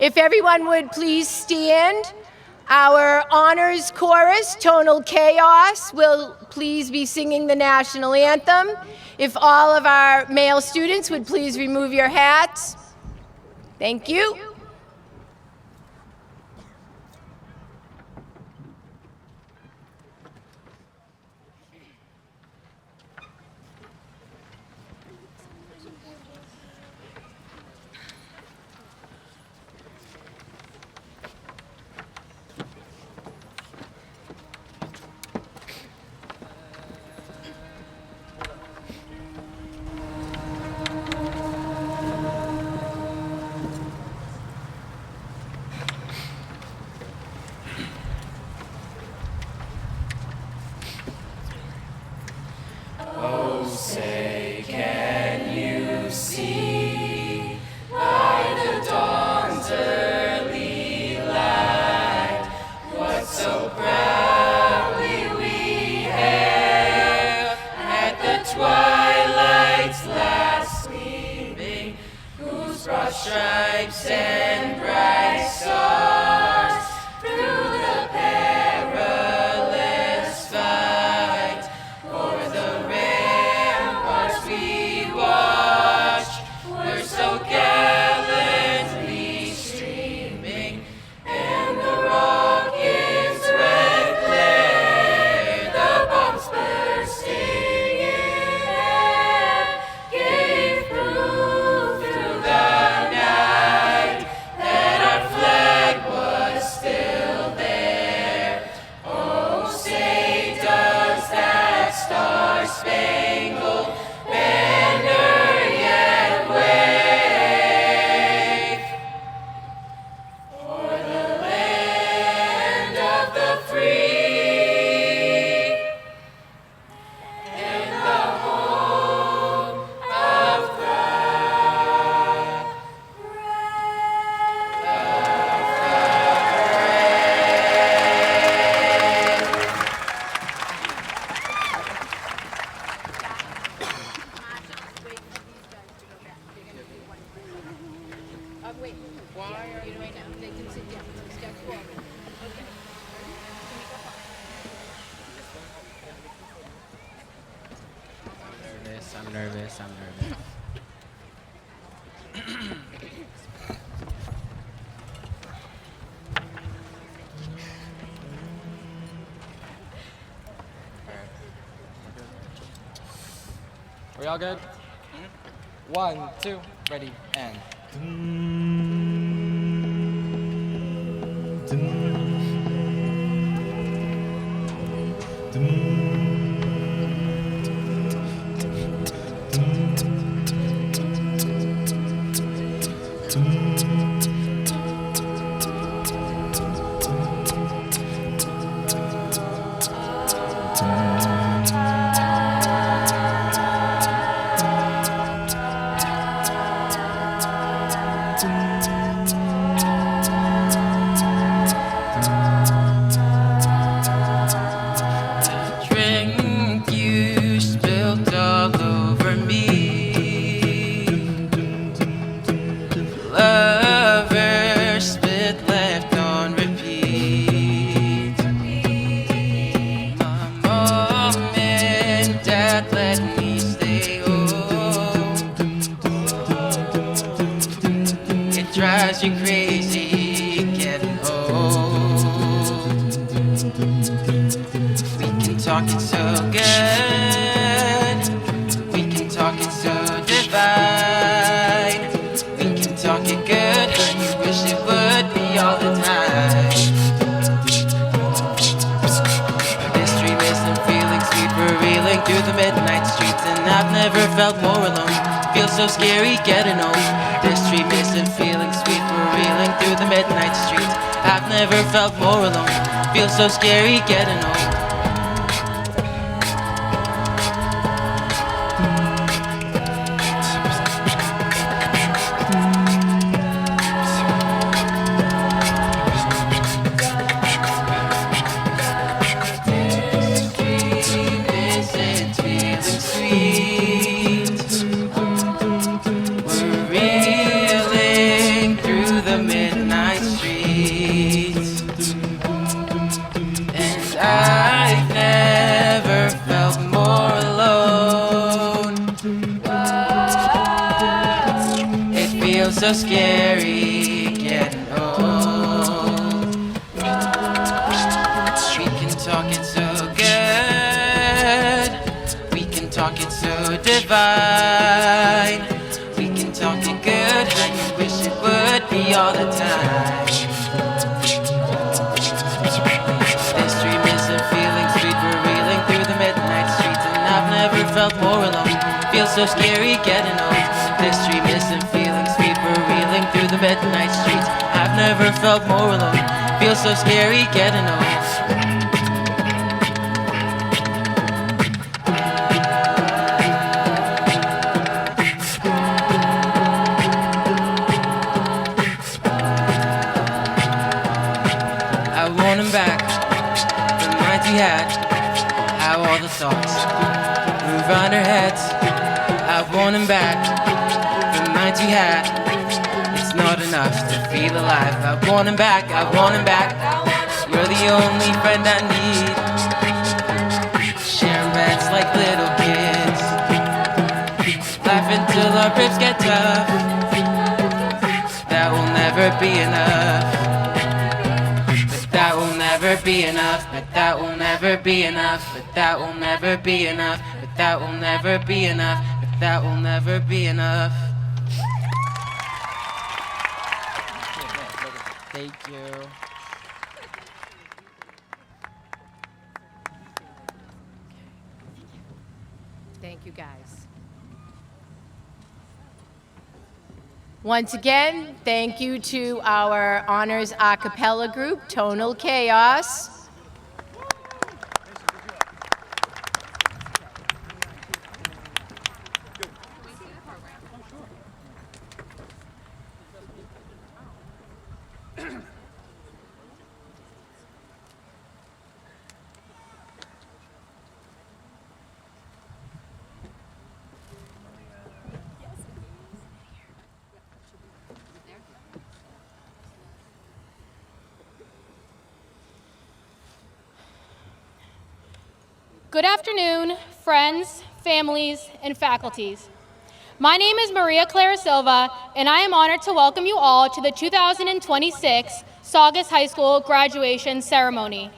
If everyone would please stand. Our honors chorus, Tonal Chaos, will please be singing the national anthem. If all of our male students would please remove your hats. Thank you. Stripes and bright stars through the perilous fight. O'er the ramparts we watch, we're so gallantly streaming, and the rockets' red glare, the bombs bursting in air, gave proof through the Star-Spangled Banner yet wave, o'er the land of the free and the home of the I'm nervous. Are we all good? 1, 2, ready, and. drives you crazy getting old. We can talk it so good, we can talk it so divine. We can talk it good, but you wish it would be all the time. History, missing feelings, sweet reeling through the midnight streets, and I've never felt more alone. Feels so scary getting old. History, missing feelings, sweet reeling through the midnight streets. I've never felt more alone. Feels so scary getting old. Midnight Feels so scary getting old. We can talk it so good. We can talk it so divine. We can talk it good, how you wish it would be all the time. This dream isn't feeling sweet, we're reeling through the midnight streets, and I've never felt more alone. Feels so scary getting old. This dream isn't feeling sweet, we're reeling through the midnight streets. I've never felt more alone. Feels so scary getting old. I want him back, the nights we had, how all the thoughts move around our heads. I want him back, the nights we had, it's not enough to feel alive. I want him back, I want him back, you're the only friend I need. Sharing beds like little kids, laughing till our ribs get tough. That will never be enough. That will never be enough, but that will never be enough, but that will never be enough, but that will never be enough, but that will never be enough. Thank you. Thank you, guys. Once again, thank you to our honors a cappella group, Tonal Chaos. Good afternoon, friends, families, and faculties. My name is Maria Clara Silva, and I am honored to welcome you all to the 2026 Saugus High School graduation ceremony.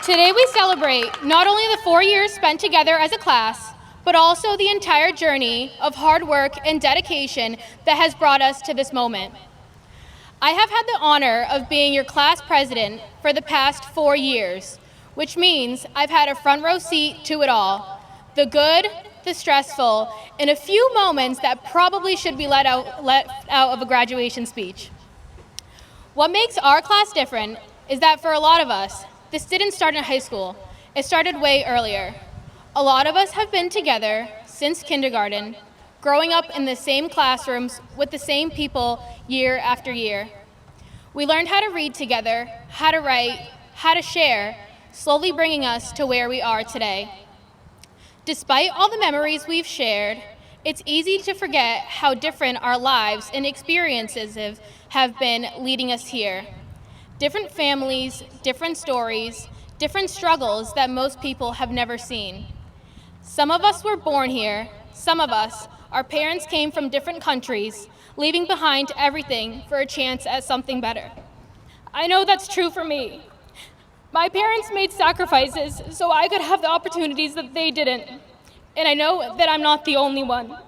Today we celebrate not only the 4 years spent together as a class, but also the entire journey of hard work and dedication that has brought us to this moment. I have had the honor of being your class president for the past 4 years, which means I've had a front row seat to it all. The good, the stressful, and a few moments that probably should be let out of a graduation speech. What makes our class different is that for a lot of us, this didn't start in high school. It started way earlier. A lot of us have been together since kindergarten, growing up in the same classrooms with the same people year after year. We learned how to read together, how to write, how to share, slowly bringing us to where we are today. Despite all the memories we've shared, it's easy to forget how different our lives and experiences have been leading us here. Different families, different stories, different struggles that most people have never seen. Some of us were born here, some of us, our parents came from different countries, leaving behind everything for a chance at something better. I know that's true for me. My parents made sacrifices so I could have the opportunities that they didn't, and I know that I'm not the only one.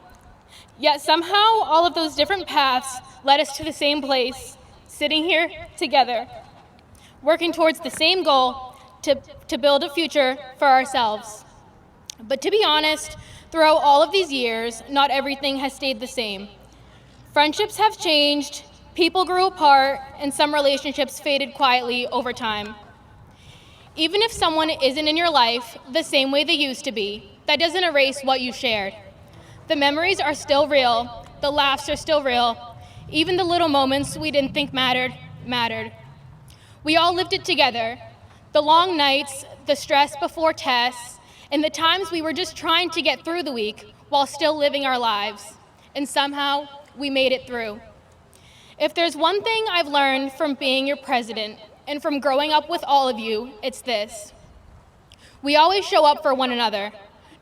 Yet somehow, all of those different paths led us to the same place, sitting here together, working towards the same goal to build a future for ourselves. But to be honest, throughout all of these years, not everything has stayed the same. Friendships have changed, people grew apart, and some relationships faded quietly over time. Even if someone isn't in your life the same way they used to be, that doesn't erase what you shared. The memories are still real, the laughs are still real, even the little moments we didn't think mattered. We all lived it together. The long nights, the stress before tests, and the times we were just trying to get through the week while still living our lives. And somehow, we made it through. If there's one thing I've learned from being your president and from growing up with all of you, it's this. We always show up for one another.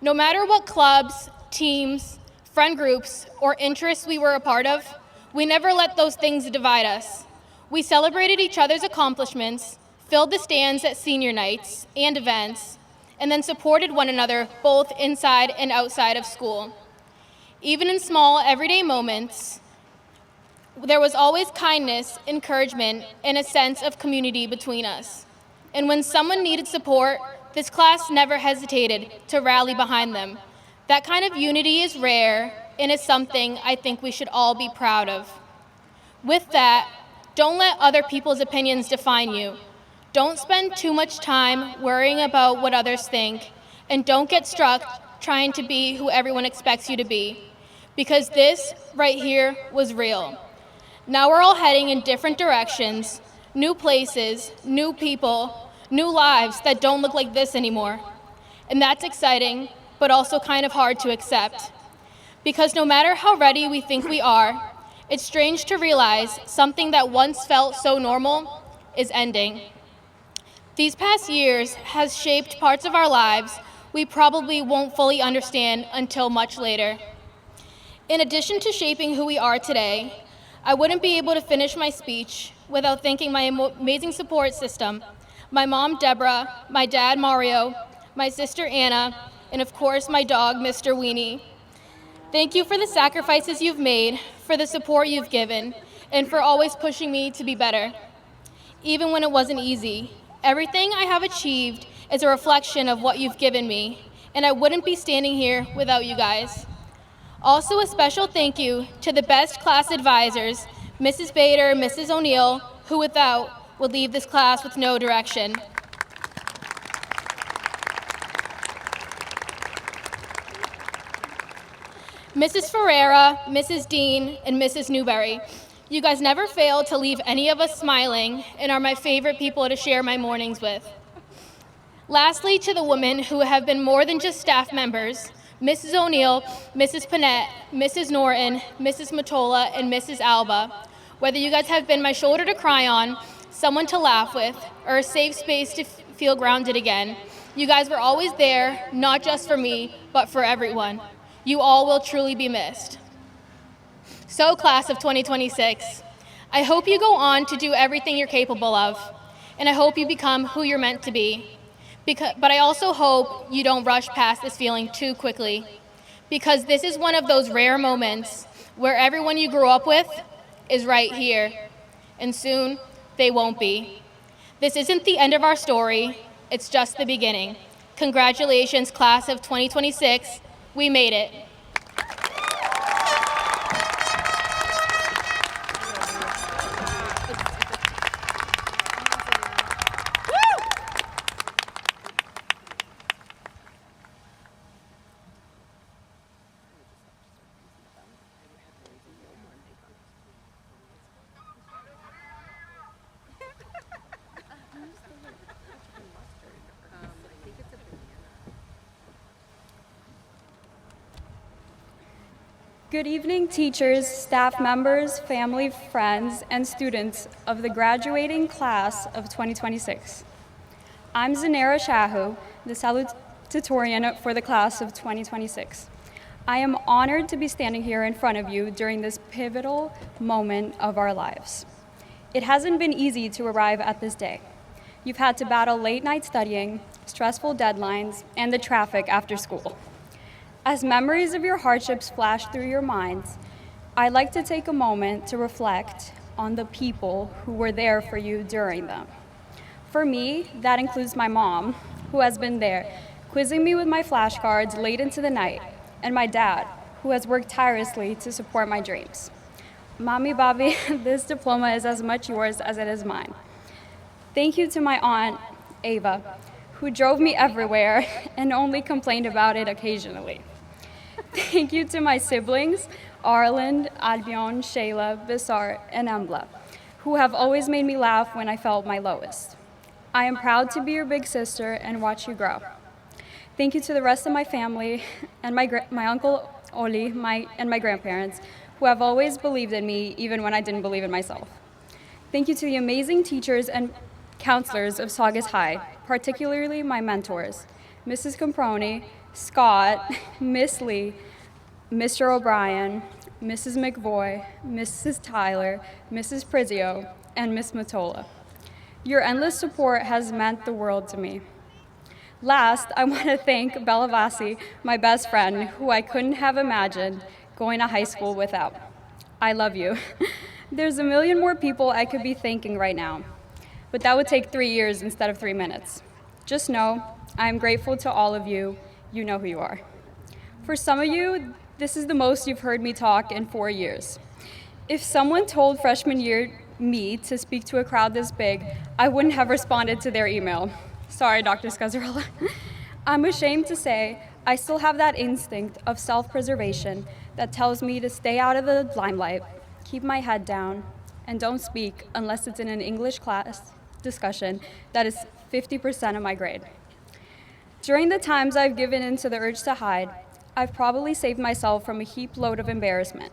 No matter what clubs, teams, friend groups, or interests we were a part of, we never let those things divide us. We celebrated each other's accomplishments, filled the stands at senior nights and events, and then supported one another both inside and outside of school. Even in small, everyday moments, there was always kindness, encouragement, and a sense of community between us. And when someone needed support, this class never hesitated to rally behind them. That kind of unity is rare and is something I think we should all be proud of. With that, don't let other people's opinions define you. Don't spend too much time worrying about what others think, and don't get stuck trying to be who everyone expects you to be, because this right here was real. Now we're all heading in different directions, new places, new people, new lives that don't look like this anymore. And that's exciting, but also kind of hard to accept. Because no matter how ready we think we are, it's strange to realize something that once felt so normal is ending. These past years has shaped parts of our lives we probably won't fully understand until much later. In addition to shaping who we are today, I wouldn't be able to finish my speech without thanking my amazing support system, my mom, Deborah, my dad, Mario, my sister, Anna, and of course, my dog, Mr. Weenie. Thank you for the sacrifices you've made, for the support you've given, and for always pushing me to be better. Even when it wasn't easy, everything I have achieved is a reflection of what you've given me, and I wouldn't be standing here without you guys. Also, a special thank you to the best class advisors, Mrs. Bader, Mrs. O'Neill, who without would leave this class with no direction. Mrs. Ferreira, Mrs. Dean, and Mrs. Newberry, you guys never fail to leave any of us smiling and are my favorite people to share my mornings with. Lastly, to the women who have been more than just staff members, Mrs. O'Neill, Mrs. Panette, Mrs. Norton, Mrs. Matola, and Mrs. Alba. Whether you guys have been my shoulder to cry on, someone to laugh with, or a safe space to feel grounded again, you guys were always there, not just for me, but for everyone. You all will truly be missed. So, class of 2026, I hope you go on to do everything you're capable of, and I hope you become who you're meant to be. But I also hope you don't rush past this feeling too quickly, because this is one of those rare moments where everyone you grew up with is right here, and soon they won't be. This isn't the end of our story, it's just the beginning. Congratulations, class of 2026, we made it. Good evening, teachers, staff members, family, friends, and students of the graduating class of 2026. I'm Zanera Shahu, the salutatorian for the class of 2026. I am honored to be standing here in front of you during this pivotal moment of our lives. It hasn't been easy to arrive at this day. You've had to battle late night studying, stressful deadlines, and the traffic after school. As memories of your hardships flash through your minds, I'd like to take a moment to reflect on the people who were there for you during them. For me, that includes my mom, who has been there, quizzing me with my flashcards late into the night, and my dad, who has worked tirelessly to support my dreams. Mommy, Bobby, this diploma is as much yours as it is mine. Thank you to my aunt, Ava, who drove me everywhere and only complained about it occasionally. Thank you to my siblings, Arland, Albion, Shayla, Bissar, and Embla, who have always made me laugh when I felt my lowest. I am proud to be your big sister and watch you grow. Thank you to the rest of my family and my uncle Oli and my grandparents, who have always believed in me even when I didn't believe in myself. Thank you to the amazing teachers and counselors of Saugus High, particularly my mentors, Mrs. Comproni, Scott, Miss Lee, Mr. O'Brien, Mrs. McVoy, Mrs. Tyler, Mrs. Prizio, and Miss Matola. Your endless support has meant the world to me. Last, I want to thank Bellavasi, my best friend, who I couldn't have imagined going to high school without. I love you. There's a million more people I could be thanking right now, but that would take 3 years instead of 3 minutes. Just know, I am grateful to all of you. You know who you are. For some of you, this is the most you've heard me talk in 4 years. If someone told freshman year me to speak to a crowd this big, I wouldn't have responded to their email. Sorry, Dr. Scazzarella. I'm ashamed to say I still have that instinct of self-preservation that tells me to stay out of the limelight, keep my head down, and don't speak unless it's in an English class discussion that is 50% of my grade. During the times I've given in to the urge to hide, I've probably saved myself from a heap load of embarrassment.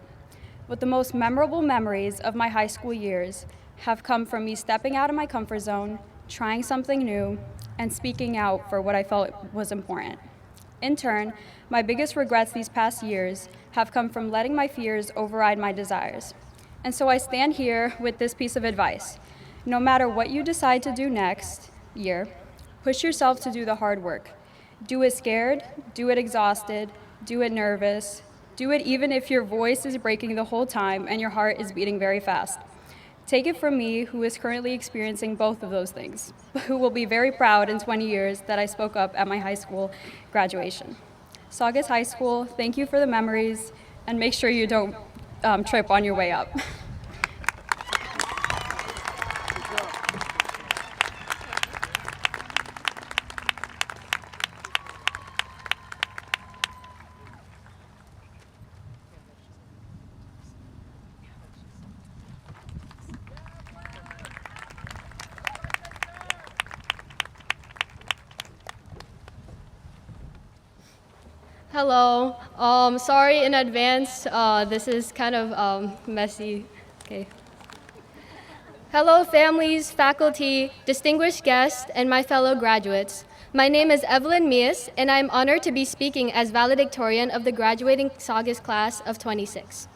But the most memorable memories of my high school years have come from me stepping out of my comfort zone, trying something new, and speaking out for what I felt was important. In turn, my biggest regrets these past years have come from letting my fears override my desires. And so I stand here with this piece of advice. No matter what you decide to do next year, push yourself to do the hard work. Do it scared, do it exhausted, do it nervous, do it even if your voice is breaking the whole time and your heart is beating very fast. Take it from me, who is currently experiencing both of those things, but who will be very proud in 20 years that I spoke up at my high school graduation. Saugus High School, thank you for the memories, and make sure you don't trip on your way up. Hello. Sorry in advance. This is kind of messy. Okay. Hello, families, faculty, distinguished guests, and my fellow graduates. My name is Evelyn Mias, and I'm honored to be speaking as valedictorian of the graduating Saugus class of 26.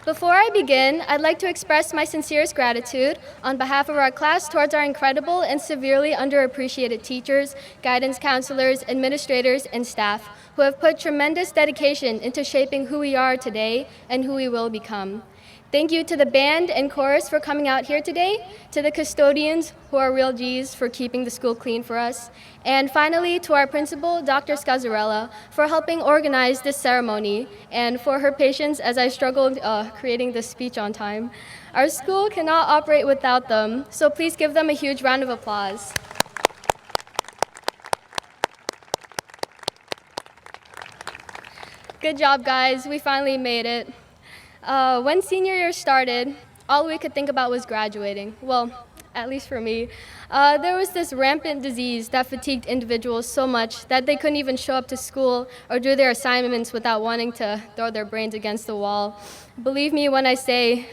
Before I begin, I'd like to express my sincerest gratitude on behalf of our class towards our incredible and severely underappreciated teachers, guidance counselors, administrators, and staff who have put tremendous dedication into shaping who we are today and who we will become. Thank you to the band and chorus for coming out here today, to the custodians who are real G's for keeping the school clean for us, and finally to our principal, Dr. Scazzarella, for helping organize this ceremony and for her patience as I struggled creating this speech on time. Our school cannot operate without them, so please give them a huge round of applause. Good job, guys. We finally made it. When senior year started, all we could think about was graduating. Well, at least for me. There was this rampant disease that fatigued individuals so much that they couldn't even show up to school or do their assignments without wanting to throw their brains against the wall. Believe me when I say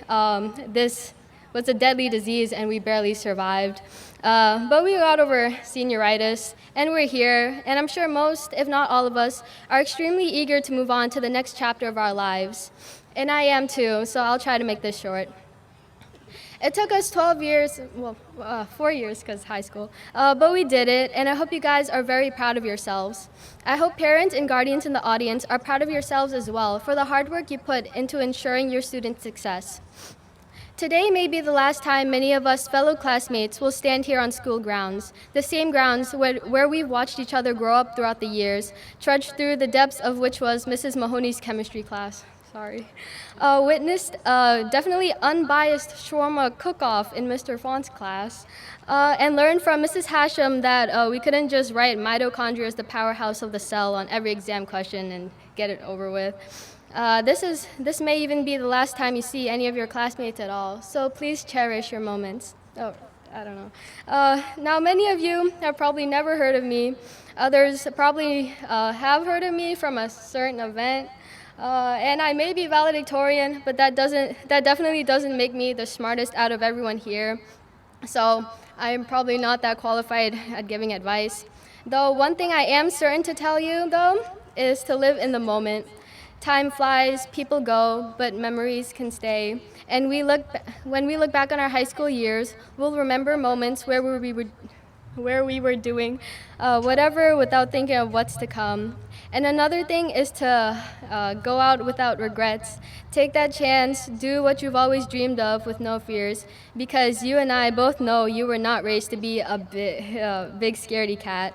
this was a deadly disease and we barely survived. But we got over senioritis, and we're here, and I'm sure most, if not all of us, are extremely eager to move on to the next chapter of our lives. And I am too, so I'll try to make this short. It took us 12 years, well, 4 years because high school, but we did it, and I hope you guys are very proud of yourselves. I hope parents and guardians in the audience are proud of yourselves as well for the hard work you put into ensuring your students' success. Today may be the last time many of us fellow classmates will stand here on school grounds, the same grounds where we've watched each other grow up throughout the years, trudge through the depths of which was Mrs. Mahoney's chemistry class. Witnessed definitely unbiased shawarma cook-off in Mr. Font's class, and learned from Mrs. Hashem that we couldn't just write mitochondria as the powerhouse of the cell on every exam question and get it over with. This may even be the last time you see any of your classmates at all, so please cherish your moments. Oh, I don't know. Now, many of you have probably never heard of me. Others probably have heard of me from a certain event. And I may be valedictorian, but that definitely doesn't make me the smartest out of everyone here. So I'm probably not that qualified at giving advice. Though one thing I am certain to tell you, though, is to live in the moment. Time flies, people go, but memories can stay. And when we look back on our high school years, we'll remember moments where we were doing whatever without thinking of what's to come. And another thing is to go out without regrets. Take that chance, do what you've always dreamed of with no fears, because you and I both know you were not raised to be a big scaredy cat.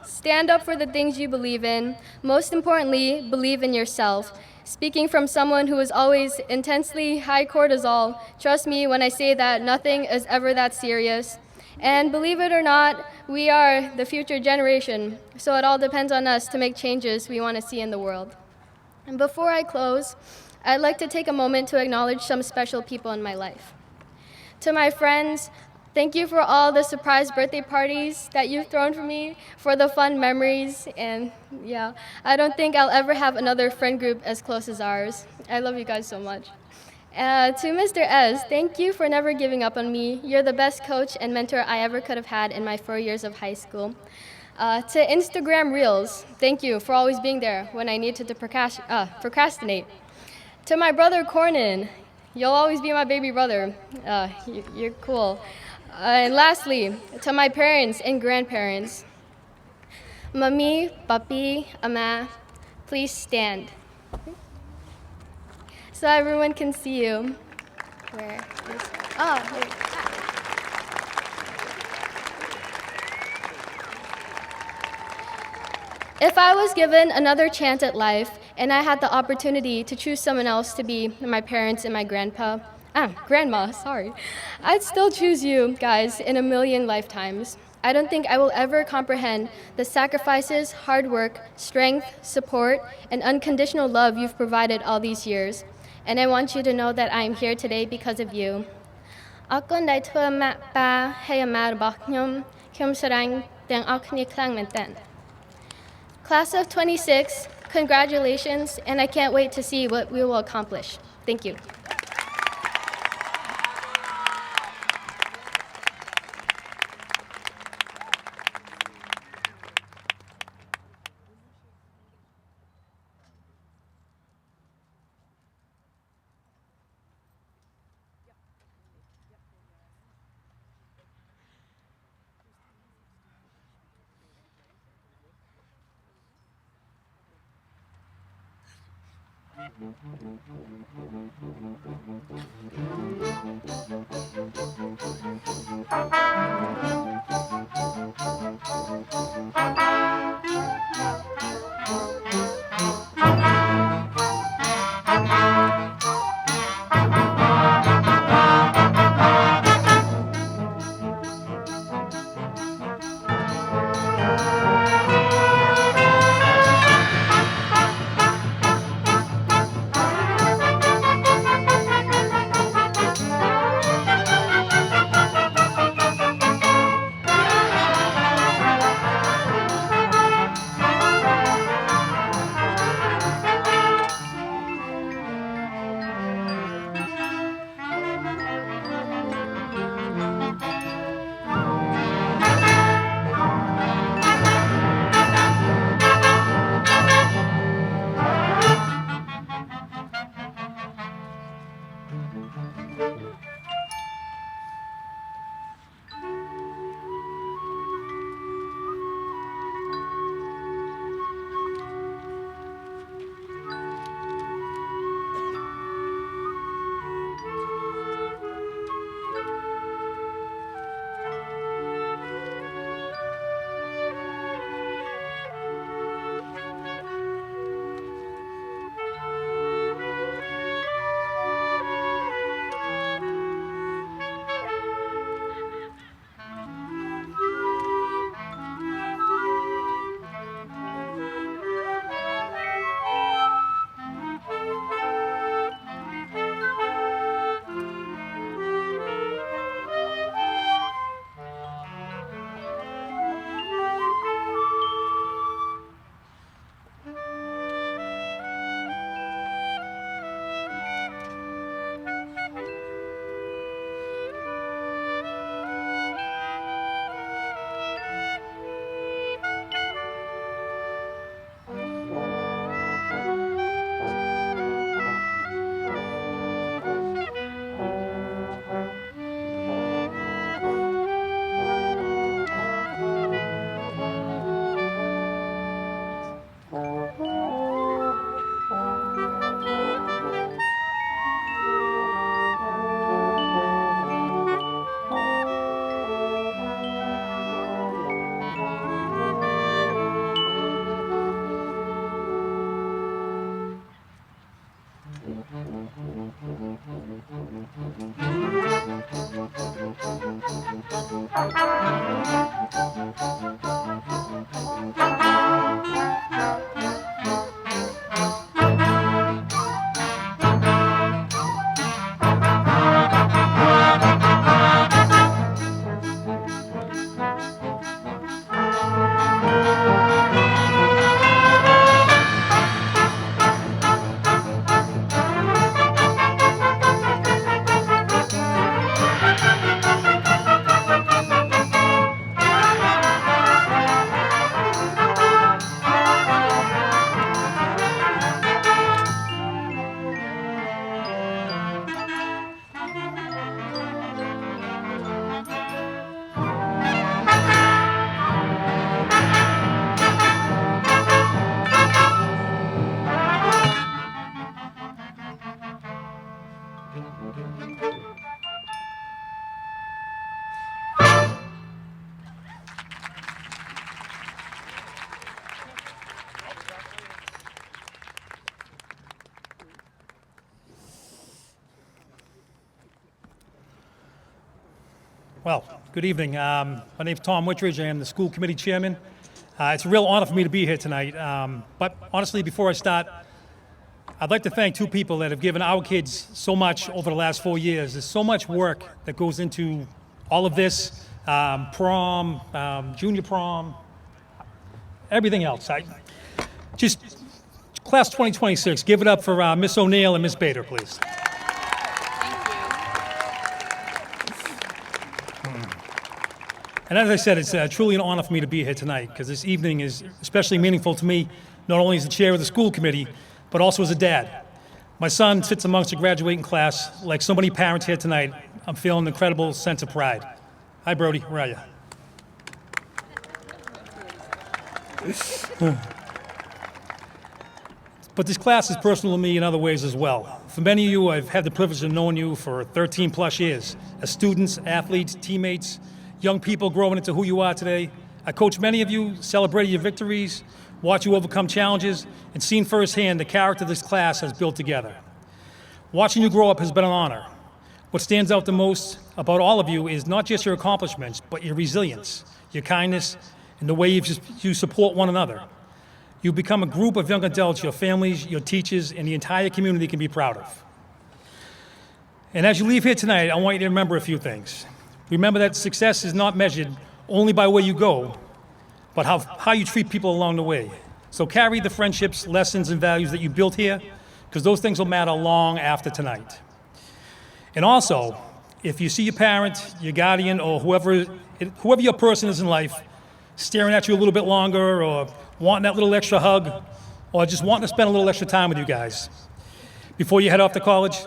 Stand up for the things you believe in. Most importantly, believe in yourself. Speaking from someone who is always intensely high cortisol, trust me when I say that nothing is ever that serious. And believe it or not, we are the future generation, so it all depends on us to make changes we want to see in the world. And before I close, I'd like to take a moment to acknowledge some special people in my life. To my friends, thank you for all the surprise birthday parties that you've thrown for me, for the fun memories, and yeah, I don't think I'll ever have another friend group as close as ours. I love you guys so much. To Mr. Ez, thank you for never giving up on me. You're the best coach and mentor I ever could have had in my 4 years of high school. To Instagram Reels, thank you for always being there when I needed to procrastinate. To my brother Cornan, you'll always be my baby brother. You're cool. And lastly, to my parents and grandparents, Mami, Papi, Ama, please stand. So everyone can see you. Where is, oh, wait. If I was given another chance at life and I had the opportunity to choose someone else to be my parents and my grandma, sorry, I'd still choose you guys in a million lifetimes. I don't think I will ever comprehend the sacrifices, hard work, strength, support, and unconditional love you've provided all these years. And I want you to know that I am here today because of you. Ako nai thua mat pa hay amaរបស់ខ្ញុំស្រឡាញ់ទាំងអស់គ្នាខ្លាំងមែនទែន Class of 26, congratulations, and I can't wait to see what we will accomplish. Thank you. Well, good evening. My name's Tom Wittridge. I am the school committee chairman. It's a real honor for me to be here tonight. But honestly, before I start, I'd like to thank two people that have given our kids so much over the last 4 years. There's so much work that goes into all of this, prom, junior prom, everything else. Just class 2026, give it up for Miss O'Neill and Miss Bader, please. And as I said, it's truly an honor for me to be here tonight because this evening is especially meaningful to me, not only as the chair of the school committee, but also as a dad. My son sits amongst the graduating class. Like so many parents here tonight, I'm feeling an incredible sense of pride. Hi, Brody, where are you? But this class is personal to me in other ways as well. For many of you, I've had the privilege of knowing you for 13 plus years, as students, athletes, teammates, young people growing into who you are today. I coached many of you, celebrated your victories, watched you overcome challenges, and seen firsthand the character this class has built together. Watching you grow up has been an honor. What stands out the most about all of you is not just your accomplishments, but your resilience, your kindness, and the way you support one another. You've become a group of young adults your families, your teachers, and the entire community can be proud of. And as you leave here tonight, I want you to remember a few things. Remember that success is not measured only by where you go, but how you treat people along the way. So carry the friendships, lessons, and values that you built here, because those things will matter long after tonight. And also, if you see your parent, your guardian, or whoever your person is in life, staring at you a little bit longer, or wanting that little extra hug, or just wanting to spend a little extra time with you guys before you head off to college,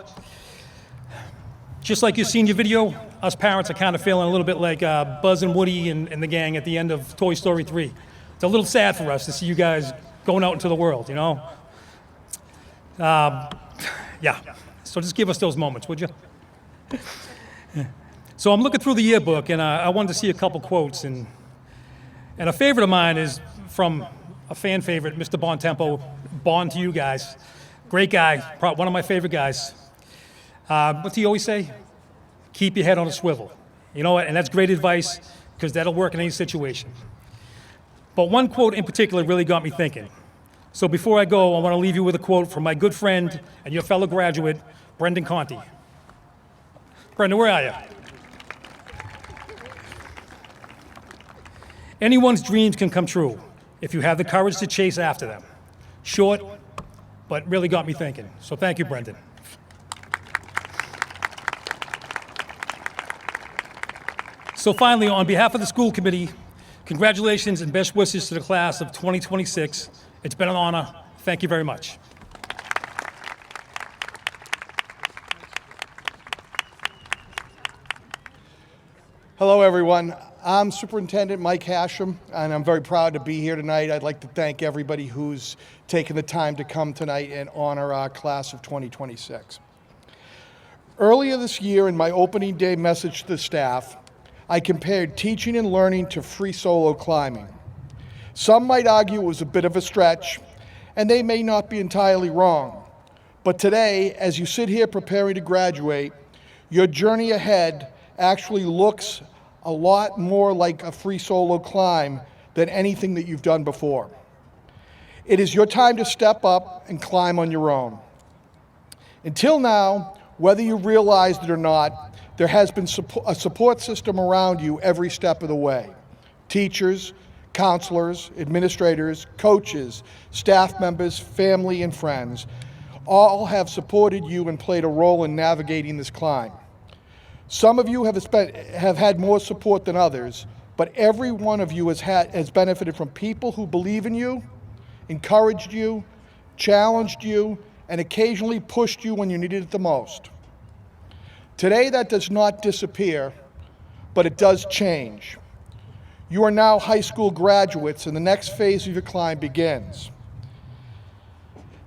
just like your senior video, us parents are kind of feeling a little bit like Buzz and Woody and the gang at the end of Toy Story 3. It's a little sad for us to see you guys going out into the world, you know? Yeah, so just give us those moments, would you? So I'm looking through the yearbook, and I wanted to see a couple quotes, and a favorite of mine is from a fan favorite, Mr. Bontempo, Bond to you guys. Great guy, one of my favorite guys. What's he always say? Keep your head on a swivel. You know what? And that's great advice because that'll work in any situation. But one quote in particular really got me thinking. So before I go, I want to leave you with a quote from my good friend and your fellow graduate, Brendan Conti. Brendan, where are you? Anyone's dreams can come true if you have the courage to chase after them. Short, but really got me thinking. So thank you, Brendan. So finally, on behalf of the school committee, congratulations and best wishes to the class of 2026. It's been an honor. Thank you very much. Hello, everyone. I'm Superintendent Mike Schran, and I'm very proud to be here tonight. I'd like to thank everybody who's taken the time to come tonight and honor our class of 2026. Earlier this year, in my opening day message to the staff, I compared teaching and learning to free solo climbing. Some might argue it was a bit of a stretch, and they may not be entirely wrong. But today, as you sit here preparing to graduate, your journey ahead actually looks a lot more like a free solo climb than anything that you've done before. It is your time to step up and climb on your own. Until now, whether you realized it or not, there has been a support system around you every step of the way. Teachers, counselors, administrators, coaches, staff members, family, and friends all have supported you and played a role in navigating this climb. Some of you have had more support than others, but every one of you has benefited from people who believe in you, encouraged you, challenged you, and occasionally pushed you when you needed it the most. Today, that does not disappear, but it does change. You are now high school graduates, and the next phase of your climb begins.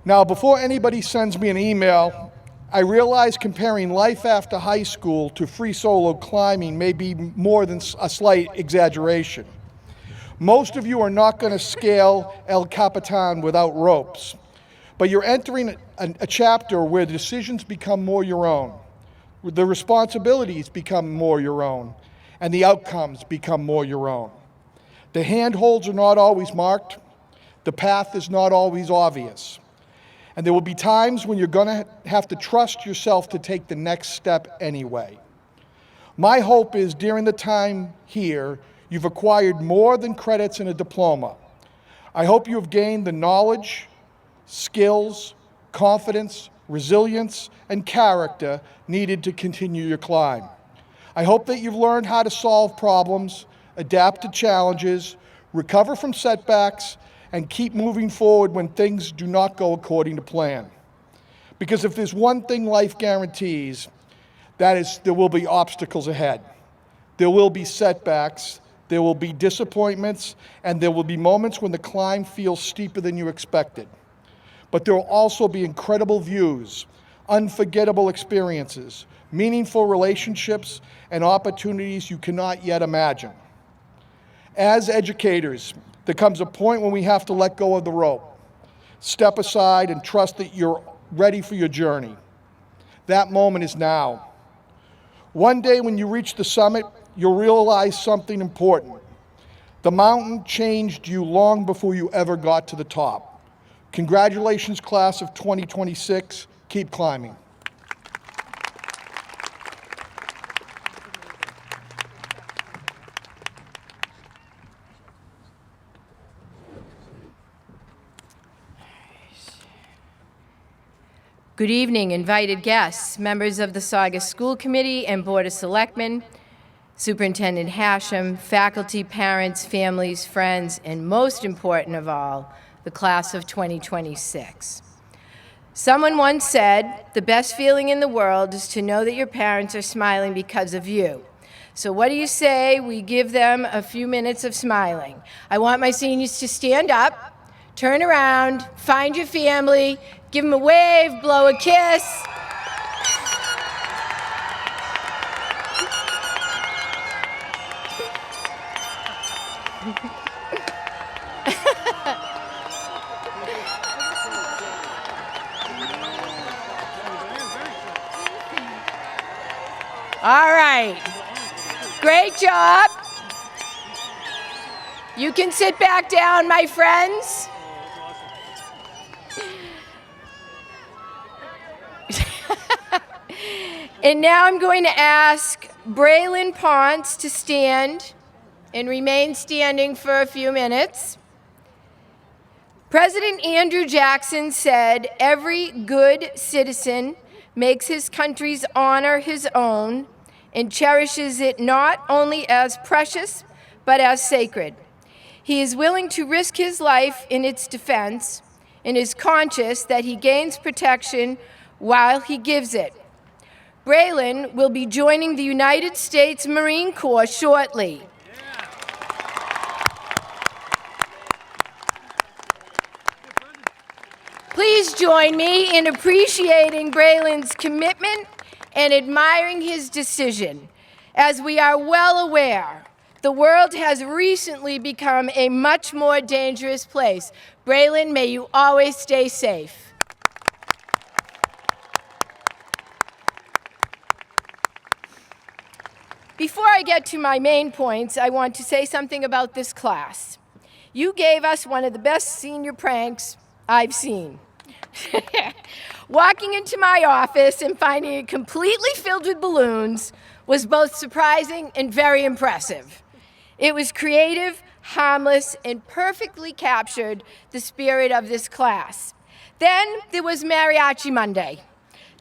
Now, before anybody sends me an email, I realize comparing life after high school to free solo climbing may be more than a slight exaggeration. Most of you are not going to scale El Capitan without ropes, but you're entering a chapter where the decisions become more your own, the responsibilities become more your own, and the outcomes become more your own. The handholds are not always marked, the path is not always obvious, and there will be times when you're going to have to trust yourself to take the next step anyway. My hope is during the time here, you've acquired more than credits and a diploma. I hope you have gained the knowledge, skills, confidence, resilience, and character needed to continue your climb. I hope that you've learned how to solve problems, adapt to challenges, recover from setbacks, and keep moving forward when things do not go according to plan. Because if there's one thing life guarantees, that is there will be obstacles ahead. There will be setbacks, there will be disappointments, and there will be moments when the climb feels steeper than you expected. But there will also be incredible views, unforgettable experiences, meaningful relationships, and opportunities you cannot yet imagine. As educators, there comes a point when we have to let go of the rope, step aside, and trust that you're ready for your journey. That moment is now. One day when you reach the summit, you'll realize something important. The mountain changed you long before you ever got to the top. Congratulations, class of 2026. Keep climbing. Good evening, invited guests, members of the Saugus School Committee and Board of Selectmen, Superintendent Hashem, faculty, parents, families, friends, and most important of all, the class of 2026. Someone once said, the best feeling in the world is to know that your parents are smiling because of you. So what do you say we give them a few minutes of smiling? I want my seniors to stand up, turn around, find your family, give them a wave, blow a kiss. All right. Great job. You can sit back down, my friends. And now I'm going to ask Braylon Ponce to stand and remain standing for a few minutes. President Andrew Jackson said, "Every good citizen makes his country's honor his own and cherishes it not only as precious, but as sacred. He is willing to risk his life in its defense and is conscious that he gains protection while he gives it." Braylon will be joining the United States Marine Corps shortly. Please join me in appreciating Braylon's commitment and admiring his decision. As we are well aware, the world has recently become a much more dangerous place. Braylon, may you always stay safe. Before I get to my main points, I want to say something about this class. You gave us one of the best senior pranks I've seen. Walking into my office and finding it completely filled with balloons was both surprising and very impressive. It was creative, harmless, and perfectly captured the spirit of this class. Then there was Mariachi Monday.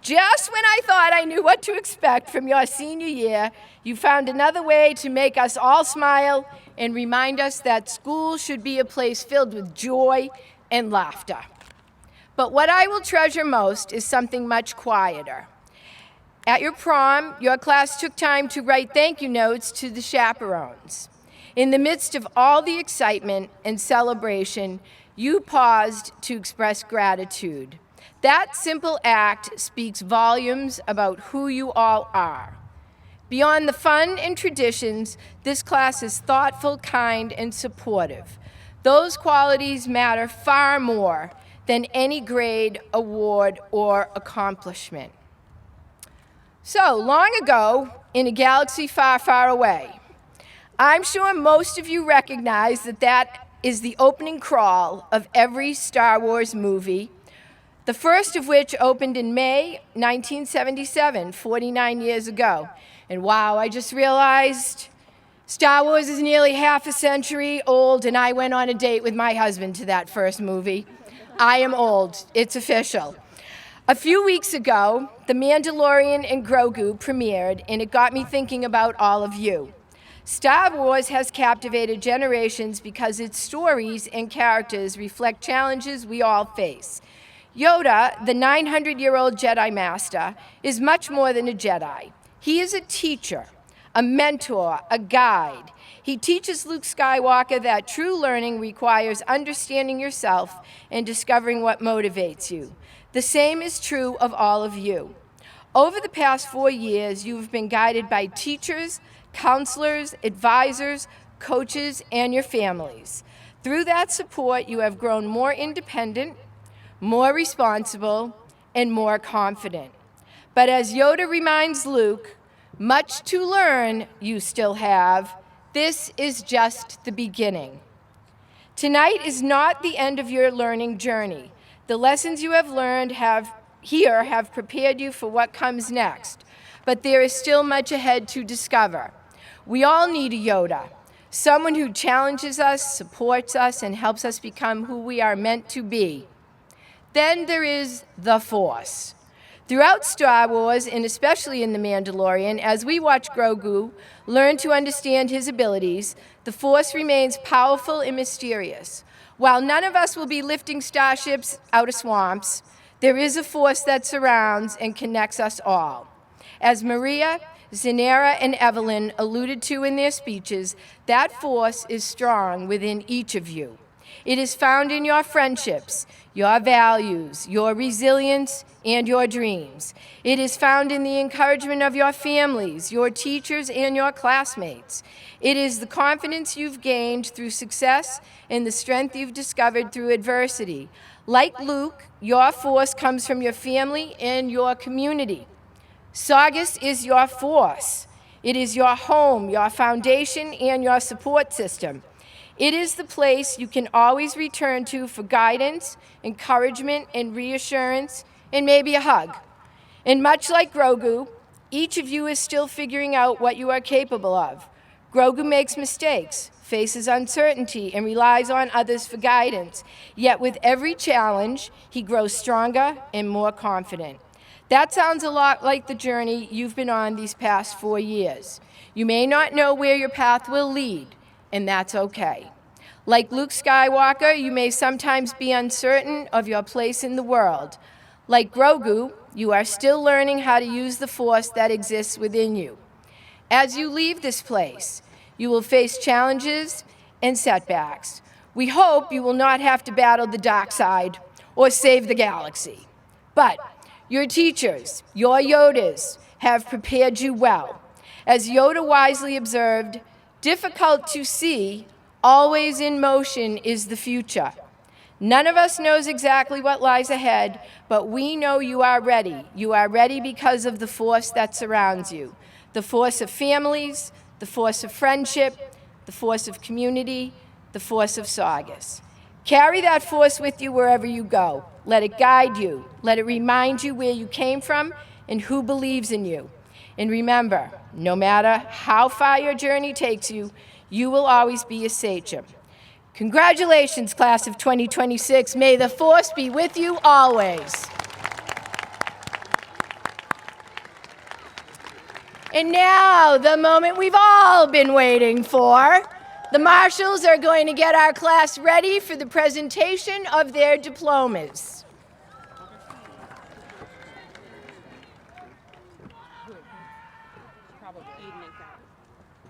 Just when I thought I knew what to expect from your senior year, you found another way to make us all smile and remind us that school should be a place filled with joy and laughter. But what I will treasure most is something much quieter. At your prom, your class took time to write thank you notes to the chaperones. In the midst of all the excitement and celebration, you paused to express gratitude. That simple act speaks volumes about who you all are. Beyond the fun and traditions, this class is thoughtful, kind, and supportive. Those qualities matter far more than any grade, award, or accomplishment. So, long ago, in a galaxy far, far away, I'm sure most of you recognize that that is the opening crawl of every Star Wars movie, the first of which opened in May 1977, 49 years ago. And wow, I just realized Star Wars is nearly half a century old, and I went on a date with my husband to that first movie. I am old. It's official. A few weeks ago, The Mandalorian and Grogu premiered, and it got me thinking about all of you. Star Wars has captivated generations because its stories and characters reflect challenges we all face. Yoda, the 900-year-old Jedi Master, is much more than a Jedi. He is a teacher, a mentor, a guide. He teaches Luke Skywalker that true learning requires understanding yourself and discovering what motivates you. The same is true of all of you. Over the past 4 years, you have been guided by teachers, counselors, advisors, coaches, and your families. Through that support, you have grown more independent, more responsible, and more confident. But as Yoda reminds Luke, much to learn you still have. This is just the beginning. Tonight is not the end of your learning journey. The lessons you have learned have prepared you for what comes next, but there is still much ahead to discover. We all need a Yoda, someone who challenges us, supports us, and helps us become who we are meant to be. Then there is the Force. Throughout Star Wars, and especially in The Mandalorian, as we watch Grogu learn to understand his abilities, the Force remains powerful and mysterious. While none of us will be lifting starships out of swamps, there is a force that surrounds and connects us all. As Maria, Zanera, and Evelyn alluded to in their speeches, that force is strong within each of you. It is found in your friendships, your values, your resilience, and your dreams. It is found in the encouragement of your families, your teachers, and your classmates. It is the confidence you've gained through success and the strength you've discovered through adversity. Like Luke, your force comes from your family and your community. Saugus is your force. It is your home, your foundation, and your support system. It is the place you can always return to for guidance, encouragement, and reassurance, and maybe a hug. And much like Grogu, each of you is still figuring out what you are capable of. Grogu makes mistakes, faces uncertainty, and relies on others for guidance. Yet with every challenge, he grows stronger and more confident. That sounds a lot like the journey you've been on these past 4 years. You may not know where your path will lead, and that's okay. Like Luke Skywalker, you may sometimes be uncertain of your place in the world. Like Grogu, you are still learning how to use the force that exists within you. As you leave this place, you will face challenges and setbacks. We hope you will not have to battle the dark side or save the galaxy. But your teachers, your Yodas, have prepared you well. As Yoda wisely observed, difficult to see, always in motion is the future. None of us knows exactly what lies ahead, but we know you are ready. You are ready because of the force that surrounds you. the force of families, the force of friendship, the force of community, the force of Saugus. Carry that force with you wherever you go. Let it guide you. Let it remind you where you came from and who believes in you. And remember, no matter how far your journey takes you, you will always be a Sachem. Congratulations, class of 2026. May the force be with you always. And now, the moment we've all been waiting for. The marshals are going to get our class ready for the presentation of their diplomas.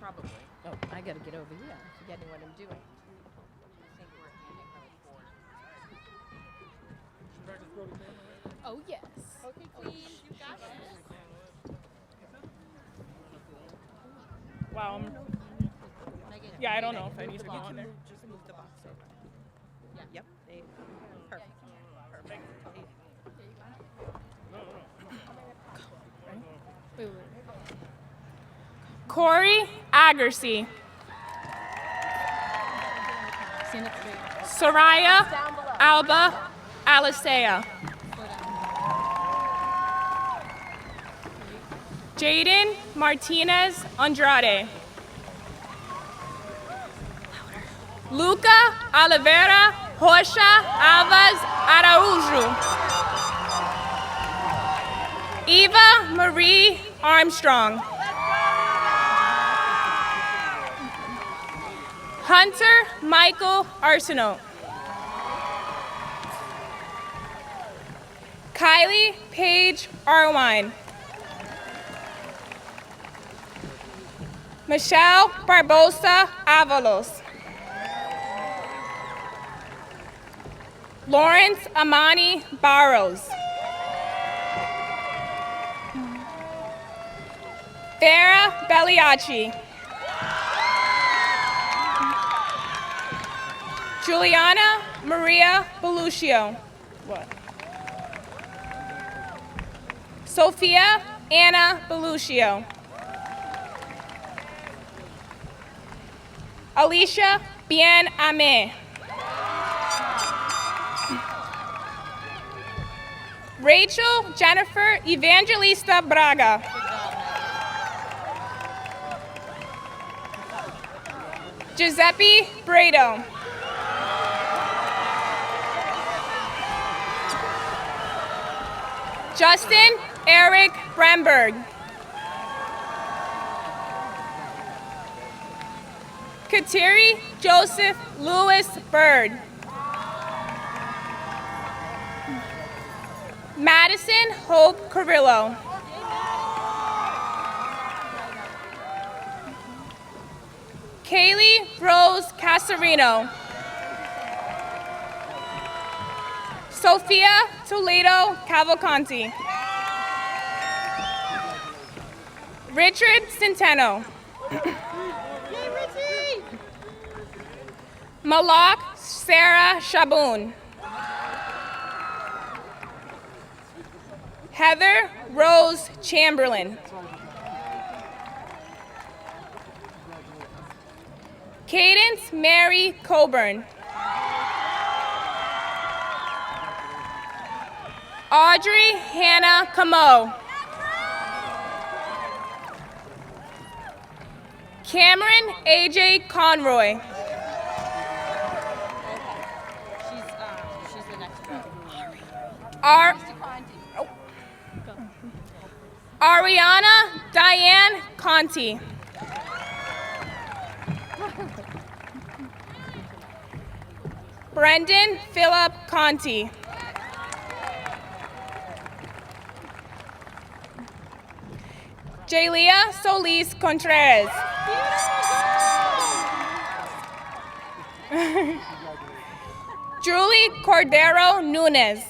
Probably. Oh, I got to get over here. I'm forgetting what I'm doing. Oh, yes. Okay, please. You got this. Wow. Yeah, I don't know if I need to go on there. Just move the box over. Yeah. Yep. Perfect. Perfect. Corey Agersey. Soraya Alba Alisea. Jaden Martinez Andrade. Luca Oliveira Rocha Alves Araújo. Eva Marie Armstrong. Hunter Michael Arsenault. Kylie Paige Arwine. Michelle Barbosa Avalos. Lawrence Amani Barrows. Farah Belliacci. Juliana Maria Beluccio. What? Sophia Anna Beluccio. Alicia Bien Ame. Rachel Jennifer Evangelista Braga. Giuseppe Brado. Justin Eric Bremberg. Kateri Joseph Lewis Bird. Madison Hope Carrillo. Kaylee Rose Casarino. Sophia Toledo Cavalcanti. Richard Centeno. Malak Sarah Shaboon. Heather Rose Chamberlain. Cadence Mary Coburn. Audrey Hannah Camo. Cameron AJ Conroy. She's the next row. Ariana Diane Conti. Brendan Philip Conti. Jalia Solis Contreras. Julie Cordero Nunez.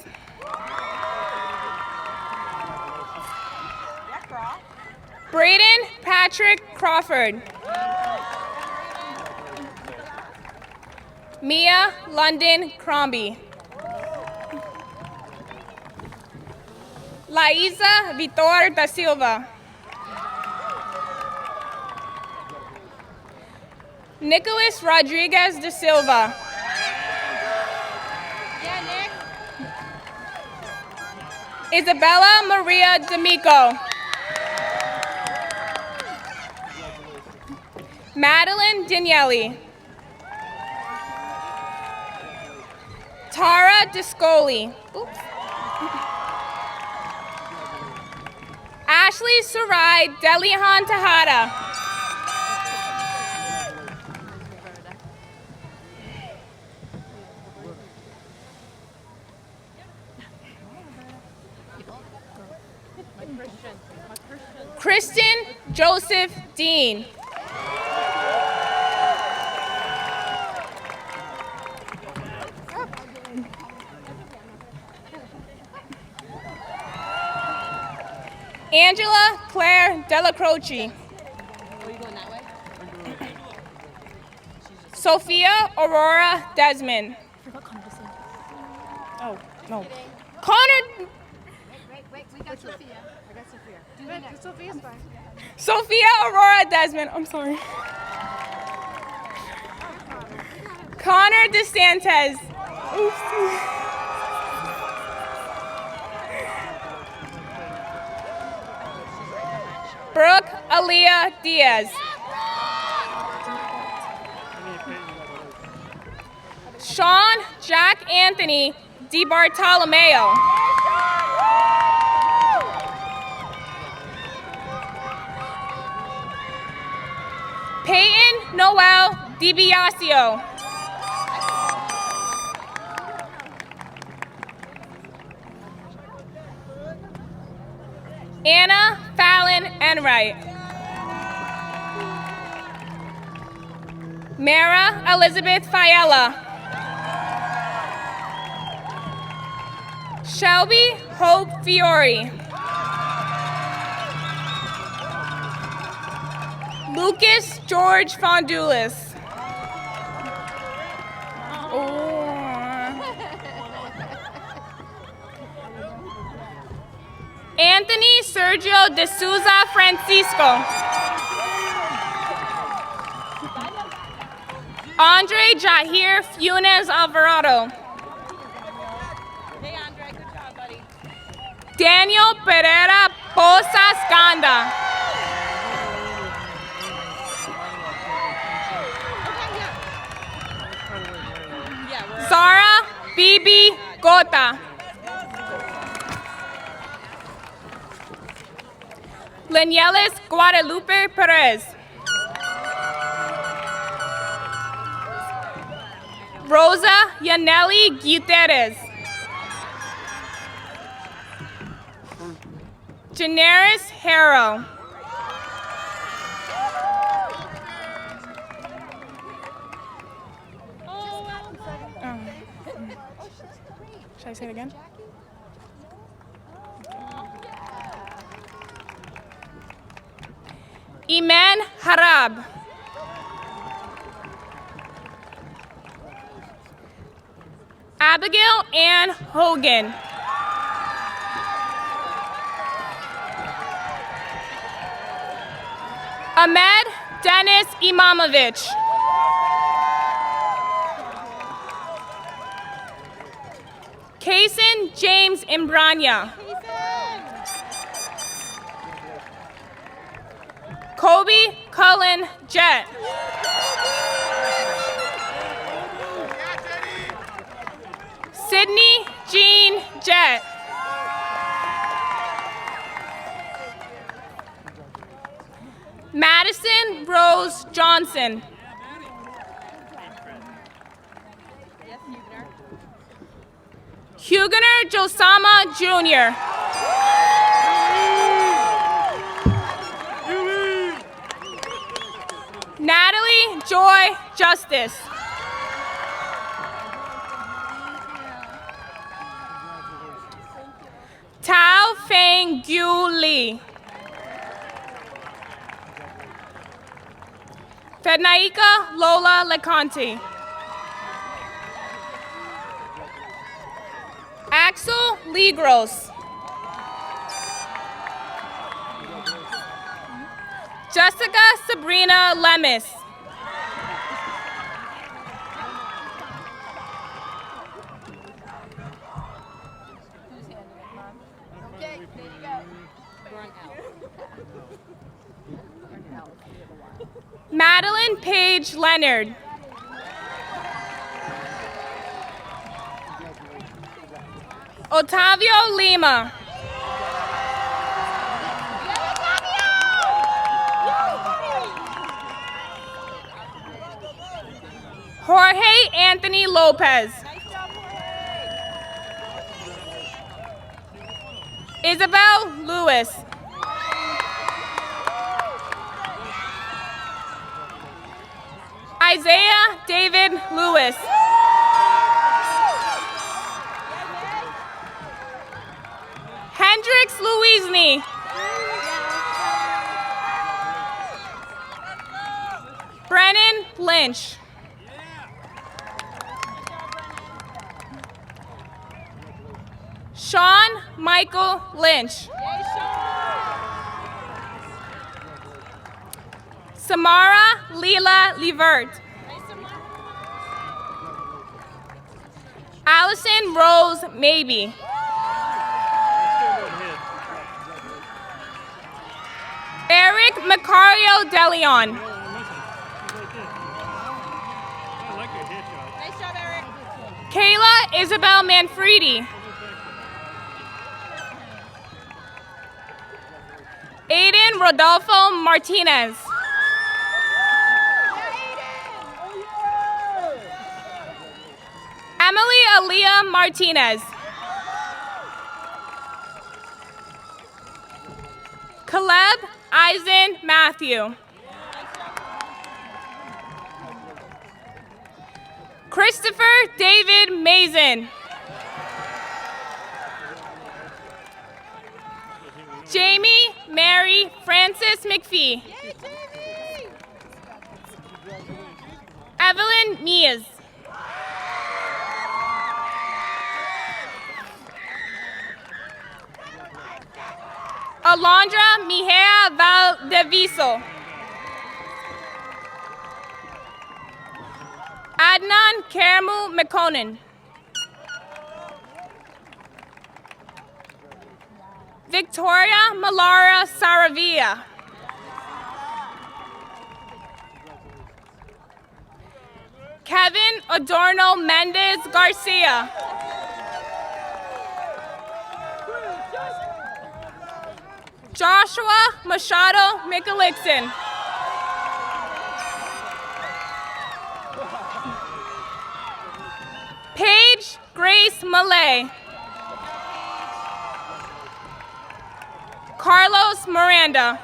Braden Patrick Crawford. Mia London Crombie. Laiza Vitor da Silva. Nicholas Rodriguez da Silva. Isabella Maria D'Amico. Madeline Daniele. Tara Discoli. Oops. Ashley Sarai Delihan Tejada. Kristen Joseph Dean. Angela Claire Della Croce. Sophia Aurora Desmond. Oh, no. Connor. Wait, we got Sophia. I got Sophia. Do the next. Sophia's fine. Sophia Aurora Desmond. I'm sorry. Connor DeSantis. Oops. Brooke Aaliyah Diaz. Sean Jack Anthony DiBartolomeo. Peyton Noel DiBiasio. Anna Fallon Enright. Mara Elizabeth Fiella. Shelby Hope Fiore. Lucas George Fondulis. Anthony Sergio De Souza Francisco. Andre Jahir Funes Alvarado. Hey Andre, good job, buddy. Daniel Pereira Posas Ganda. Zara Bibi Gota. Lenielis Guadalupe Perez. Rosa Yaneli Gutierrez. Janaris Harrow. Should I say it again? Iman Harab. Abigail Ann Hogan. Ahmed Dennis Imamovich. Kaysen James Imbrania. Kobe Cullen Jett. Sydney Jean Jett. Madison Rose Johnson. Huguener Josama Jr. Natalie Joy Justice. Tao Feng Gyu Lee. Fednaika Lola Leconte. Axel Ligros. Jessica Sabrina Lemis. Madeline Page Leonard. Otavio Lima. Jorge Anthony Lopez. Isabel Lewis. Isaiah David Lewis. Hendrix Louisney. Brennan Lynch. Sean Michael Lynch. Samara Leela Levert. Allison Rose Maybe. Eric Macario DeLeon. Kayla Isabel Manfredi. Aiden Rodolfo Martinez. Emily Aaliyah Martinez. Caleb Eisen Matthew. Christopher David Mason. Jamie Mary Francis McPhee. Evelyn Mias. Alondra Mejia Valdeviso. Adnan Karamu McConan. Victoria Malara Saravia. Kevin Adorno Mendez Garcia. Joshua Machado Michelixon. Paige Grace Malay. Carlos Miranda.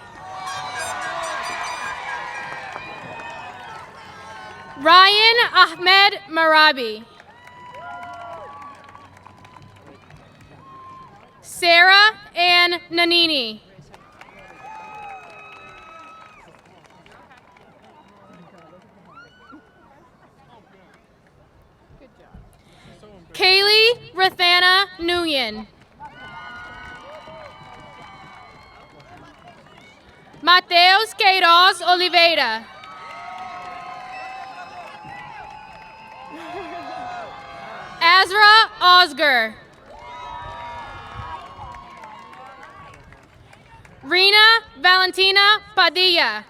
Ryan Ahmed Marabi. Sarah Ann Nanini. Kaylee Rathana Nguyen. Mateus Queiroz Oliveira. Azra Osger. Rena Valentina Padilla.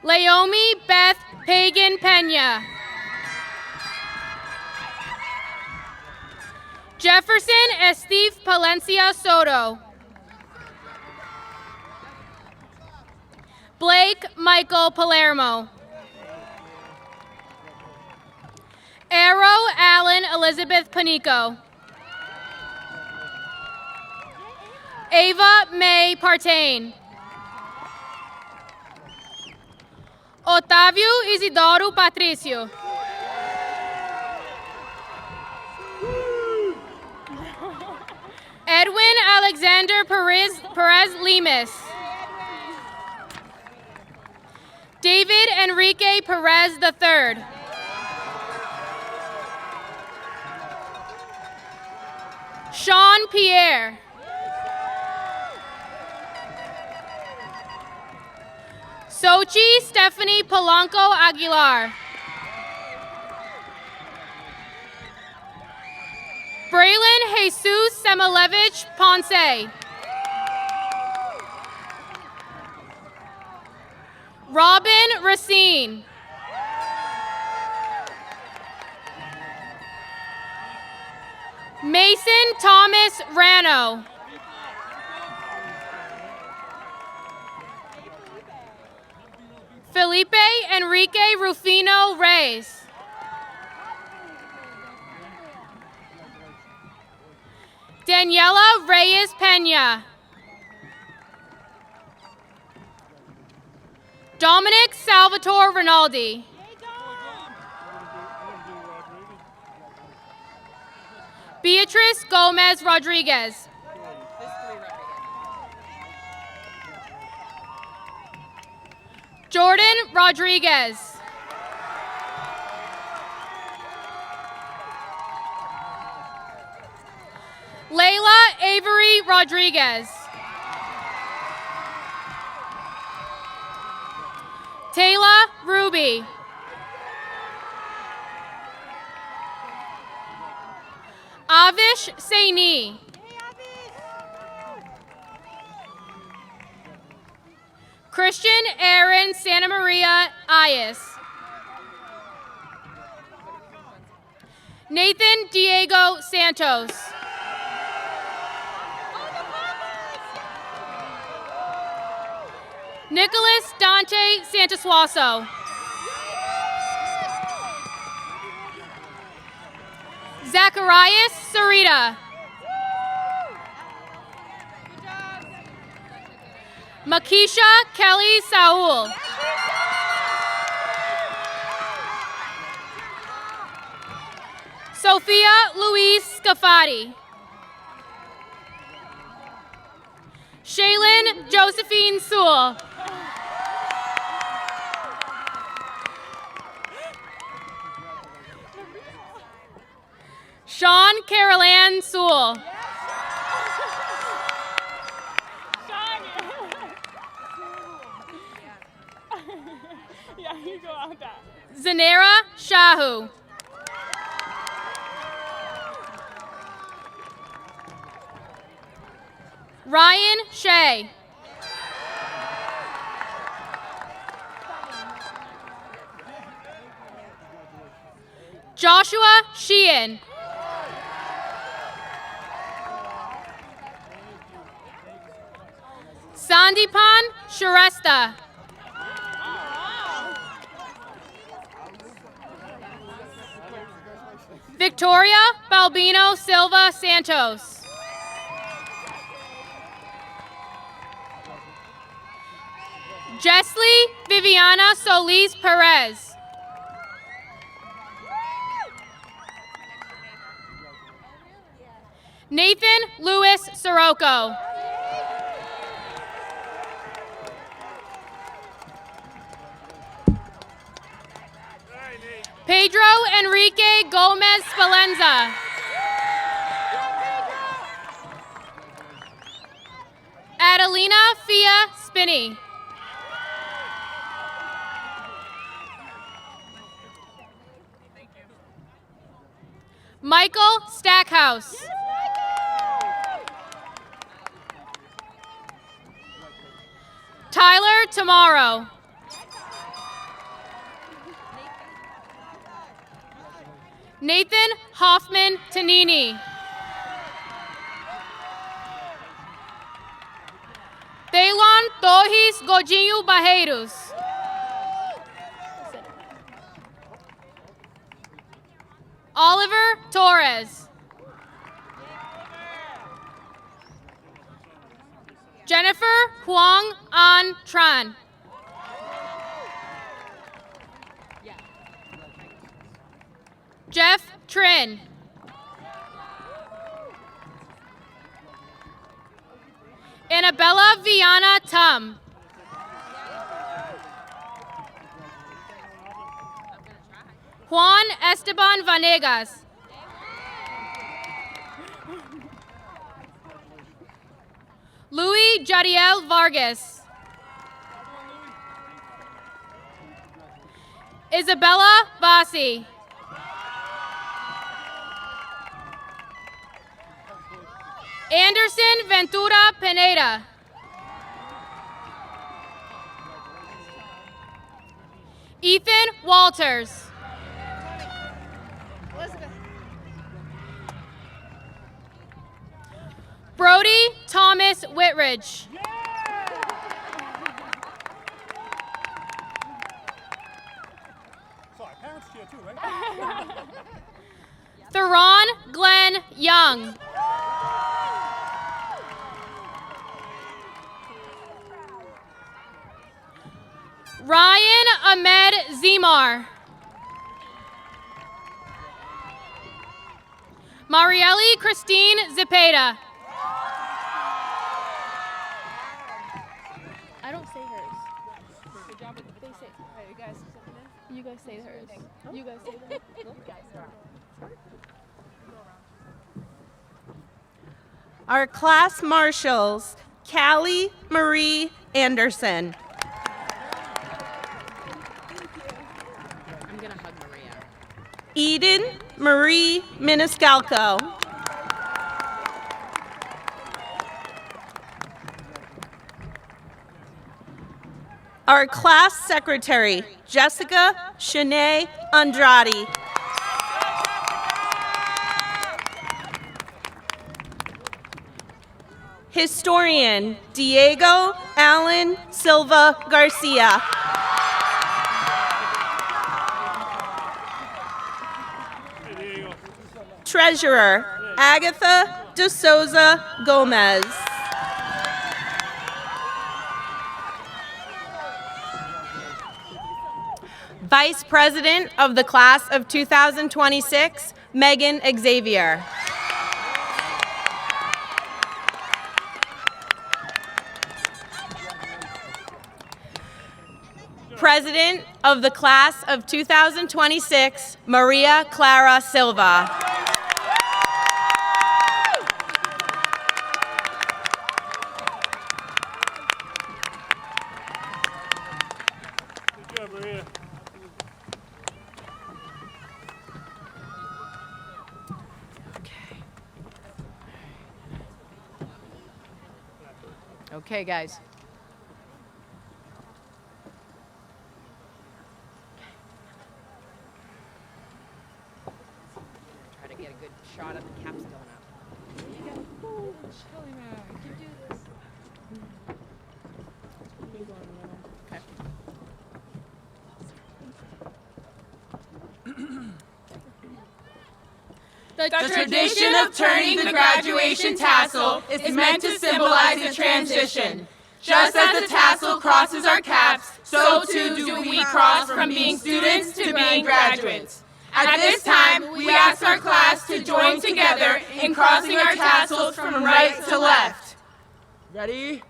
Laomi Beth Pagan Pena. Jefferson Esteve Palencia Soto. Blake Michael Palermo. Arrow Allen Elizabeth Panico. Ava May Partain. Otávio Isidoro Patricio. Edwin Alexander Perez Lemus. David Enrique Perez III. Sean Pierre. Sochi Stephanie Polanco Aguilar. Braylon Jesus Semelevich Ponce. Robin Racine. Mason Thomas Rano. Felipe Enrique Rufino Reyes. Daniela Reyes Pena. Dominic Salvatore Rinaldi. Beatrice Gomez Rodriguez. Jordan Rodriguez. Layla Avery Rodriguez. Taylor Ruby. Avish Saini. Christian Aaron Santa Maria Ayas. Nathan Diego Santos. Nicholas Dante Santasuaso. Zacharias Sarita. Makisha Kelly Saul. Sophia Louise Scafati. Shaylin Josephine Sewell. Sean Carolan Sewell. Yeah, you go out that. Zanera Shahu. Ryan Shea. Joshua Sheehan. Sandipan Shrestha. Victoria Balbino Silva Santos. Jessley Viviana Solis Perez. Nathan Lewis Sirocco. Pedro Enrique Gomez Spalenza. Adelina Fia Spinney. Michael Stackhouse. Tyler Tomorrow. Nathan Hoffman Tanini. Thaylon Tohis Gojinho Barreiros. Oliver Torres. Jennifer Huang An Tran. Jeff Trin. Annabella Viana Tum. Juan Esteban Vanegas. Louis Jadiel Vargas. Isabella Vasi. Anderson Ventura Pineda. Ethan Walters. Brody Thomas Whitridge. Sorry, parents cheer too, right? Theron Glenn Young. Ryan Ahmed Zimar. Marielle Christine Zepeda. I don't say hers. Good job. They say. Right, you guys. You guys say hers. You guys say hers. Our class marshals, Callie Marie Anderson. I'm gonna hug Maria. Eden Marie Miniscalco. Our class secretary, Jessica Shanae Andrade. Historian, Diego Allen Silva Garcia. Treasurer, Agatha De Souza Gomez. Vice President of the Class of 2026, Megan Xavier. President of the Class of 2026, Maria Clara Silva. Good job, Maria. Okay, guys. Try to get a good shot of the caps going up. The tradition of turning the graduation tassel is meant to symbolize a transition. Just as the tassel crosses our caps, so too do we cross from being students to being graduates. At this time, we ask our class to join together in crossing our tassels from right to left. Ready?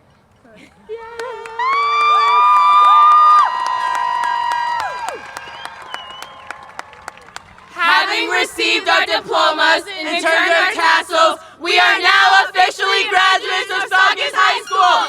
Having received our diplomas and turned our tassels, we are now officially graduates of Saugus High School.